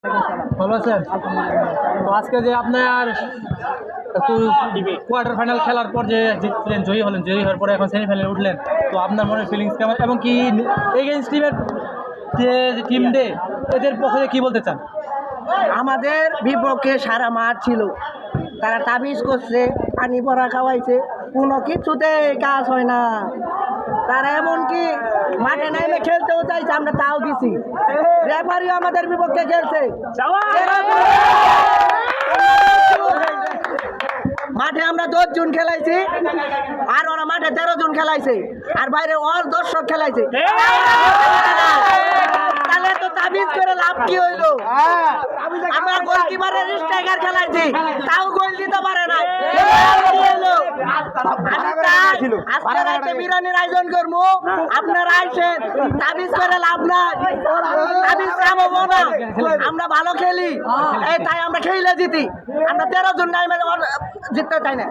ভালো আছেন? তো আজকে যে আপনার একটু কোয়ার্টার ফাইনাল খেলার পর যে জিতলেন, জয়ী হলেন, জয়ী হওয়ার পরে এখন সেমিফাইনালে উঠলেন, তো আপনার মনের ফিলিংস কেমন এবং কি এগেইনস্ট টিমের যে টিম ডে এদের পক্ষে কি বলতে চান? আমাদের বিপক্ষে সারা মাঠ ছিল, তারা তাবিজ করছে, পানি পড়া খাওয়াইছে, কোনো কিছুতে কাজ হয় না। তারা এমনকি মাঠে নামে খেলতেও চাইছে, আমরা তাও দিছি। রেফারিও আমাদের বিপক্ষে খেলছে। মাঠে আমরা 10 জন খেলাইছি, আর ওরা মাঠে 13 জন খেলাইছে, আর বাইরে অল দর্শক খেলাইছে। তাহলে তো তাবিজ করে লাভ কি হইলো? আমরা গোলকিপারের স্ট্রাইকার খেলাইছি, তাও গোল দিতে পারে না। আজকে রাতে বিরিয়ানির আয়োজন করবো, আপনারা আইসেন। তাবিজ করে লাভ নাই, তাবিজ কামাবো না। আমরা ভালো খেলি, এই তাই আমরা খেলে জিতি। আমরা 13 জন নাই, মানে জিততে চাই না।